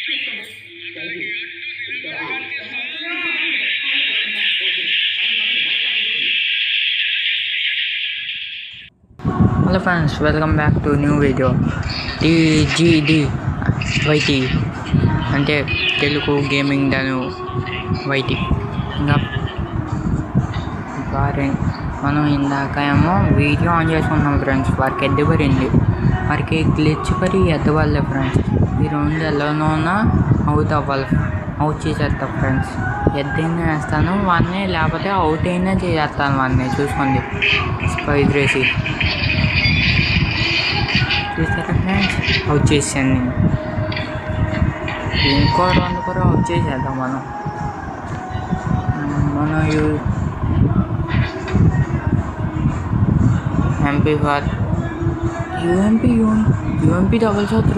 Hello friends, welcome back to new video. TGD YT అంటే Telugu gaming డను YT. ఇంకా మనం ఇందాక ఏమో వీడియో ఆన్ చేసుకున్నాం ఫ్రెండ్స్. వారికి ఎద్దుపడింది, వారికి గ్లిచ్ పడి ఎద్దవాళ్ళే ఫ్రెండ్స్. ఈ రెండు ఎలానోనా అవుట్ చేసేస్తా ఫ్రెండ్స్. ఎద్దైనా వేస్తాను వాడిని, లేకపోతే అవుట్ అయినా చేసేస్తాను వాడిని. చూసుకోండి, స్పైస్ రేసి చూసారా ఫ్రెండ్స్, అవుట్ చేసాను నేను. ఇంకో రెండు కూడా అవుట్ చేసేద్దాం మనం. MP4 UMP డబుల్ షాట్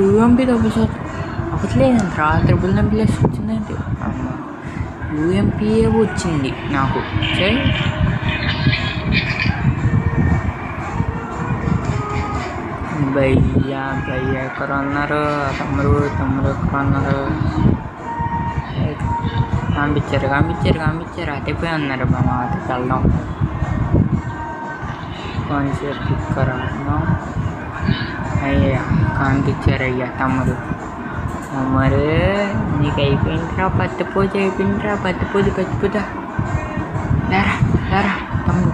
అవ్వట్లేదంటరా. ట్రిపుల్ నెంప్లెస్ వచ్చిందంటే UMPఏ వచ్చింది నాకు. సరే భయ్యా ఎక్కడ ఉన్నారు? తమ్ముడు ఎక్కడ ఉన్నారు? కనిపించారు అతిపోయి ఉన్నారు. బాగా అతికి వెళ్దాం కొంచెంసేపు ఇక్కడ. అయ్యా కనిపించారయ్యా తమ్ముడు నీకు అయిపోయిందిరా పత్తి పూజ లేరా తమ్ముడు.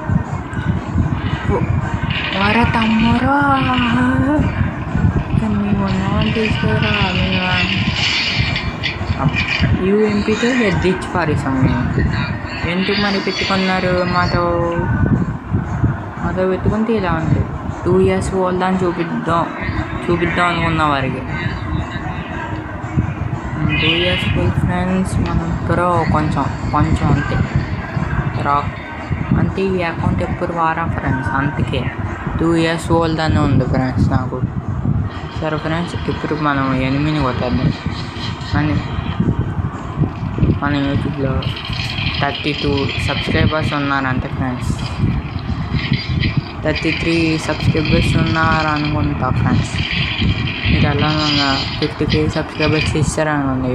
వరా తమ్మురా మేము తీసుకురా. UMPతో ఎద్దిచ్చి పారేసాం మేము. ఎందుకు మరి పెట్టుకున్నారు మాతో పెట్టుకుంటే ఇలా ఉంటుంది. 2 years ఓల్డ్ అని చూపిద్దాం అనుకున్న వారికి. 2 years ఓల్డ్ ఫ్రెండ్స్. మనం ఇక్కడ కొంచెం అంతే ఈ అకౌంట్ ఎప్పుడు వారా ఫ్రెండ్స్. అందుకే 2 years ఓల్డ్ అని ఉంది ఫ్రెండ్స్ నాకు. సరే ఫ్రెండ్స్, ఇప్పుడు మనం ఎనిమిది కొట్టేద్దాం అని. మన యూట్యూబ్లో 32 సబ్స్క్రైబర్స్ ఉన్నారంటే ఫ్రెండ్స్. 33 సబ్స్క్రైబర్స్ ఉన్నారు అనుకుంటా ఫ్రెండ్స్. మీరు ఎలా 50K సబ్స్క్రైబర్స్ ఇస్తారనుకోండి.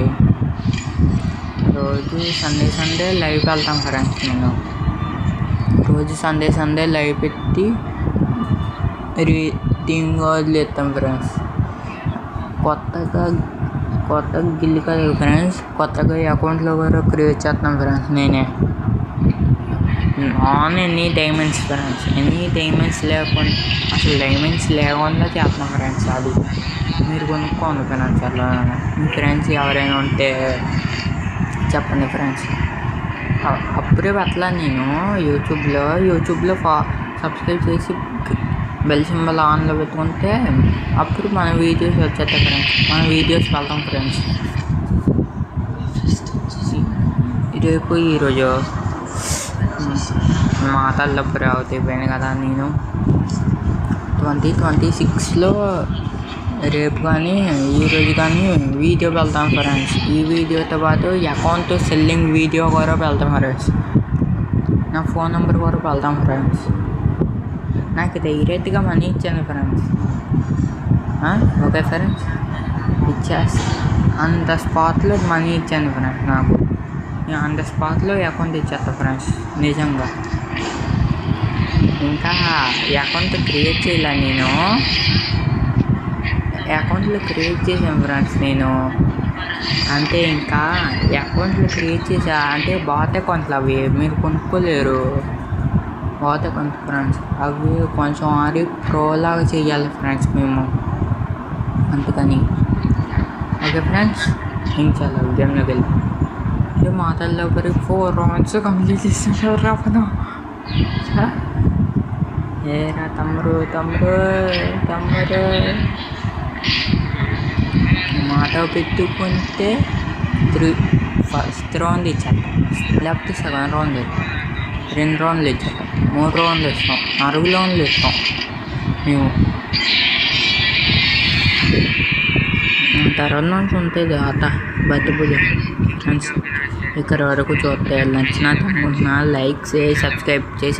రోజు సండే లైవ్ వెళ్తాం ఫ్రెండ్స్. నేను రోజు సండే లైవ్ పెట్టి రీతింగ్ వదిలేస్తాం ఫ్రెండ్స్. కొత్తగా గిల్లి కదా ఫ్రెండ్స్. కొత్తగా అకౌంట్లో కూడా క్రియేట్ చేస్తాం ఫ్రెండ్స్ నేనే. Any diamonds friends. అసలు డైమండ్స్ లేకుండా చేస్తున్నాం ఫ్రెండ్స్. అది మీరు కొనుక్కోండి ఫ్రెండ్స్. అలా మీ ఫ్రెండ్స్ ఎవరైనా ఉంటే చెప్పండి ఫ్రెండ్స్. అప్పుడే పెట్టలా నేను యూట్యూబ్లో సబ్స్క్రైబ్ చేసి బెల్ సింబల్ ఆన్లో పెట్టుకుంటే అప్పుడు మన వీడియోస్ వచ్చేస్తాయి ఫ్రెండ్స్. మన వీడియోస్ వెళ్తాం ఫ్రెండ్స్. ఈరోజు మాటల్లో అవుతాయిపోయాను కదా నేను. 2026లో రేపు కానీ ఈరోజు కానీ వీడియో వెళ్తాం ఫ్రెండ్స్. ఈ వీడియోతో పాటు అకౌంట్ సెల్లింగ్ వీడియో కూడా వెళ్తాం ఫ్రెండ్స్. నా ఫోన్ నెంబర్ కూడా వెళ్తాం ఫ్రెండ్స్. నాకు డైరెక్ట్గా మనీ ఇచ్చాను ఫ్రెండ్స్. ఓకే ఫ్రెండ్స్, అంత స్పాట్లో మనీ ఇచ్చాను ఫ్రెండ్స్. నాకు అంత స్పాట్లో అకౌంట్ ఇచ్చేస్తా ఫ్రెండ్స్ నిజంగా. ఇంకా అకౌంట్ క్రియేట్ చేయాల నేను. అకౌంట్లో క్రియేట్ చేసాను ఫ్రెండ్స్ నేను. అంటే ఇంకా అకౌంట్లో క్రియేట్ చేసా అంటే బాత్ అకౌంట్లు అవి మీరు కొనుక్కోలేరు. బాత్ అకౌంట్ ఫ్రెండ్స్ అవి కొంచెం ప్రోలాగా చేయాలి ఫ్రెండ్స్ మేము. అందుకని ఓకే ఫ్రెండ్స్, ఇంకా గేమ్లోకి వెళ్ళి మాటల్లో 4 rounds కంప్లీట్ చేస్తున్నారు రాపను. ఏరా తమ్ముడు మాట పెట్టుకుంటే ఫస్ట్ రౌండ్ ఇచ్చాక, లేకపోతే సెకండ్ రౌండ్ 2 rounds ఇచ్చాక 3 rounds ఇస్తాం, 4 rounds ఇస్తాం మేము. తర్వాత నుంచి ఉంటుంది ఆట బతిపూజ ఫ్రెండ్స్. ఇక్కడ వరకు చూస్తే నచ్చినట్టు అనుకుంటున్నా. లైక్ చేసి సబ్స్క్రైబ్ చేసి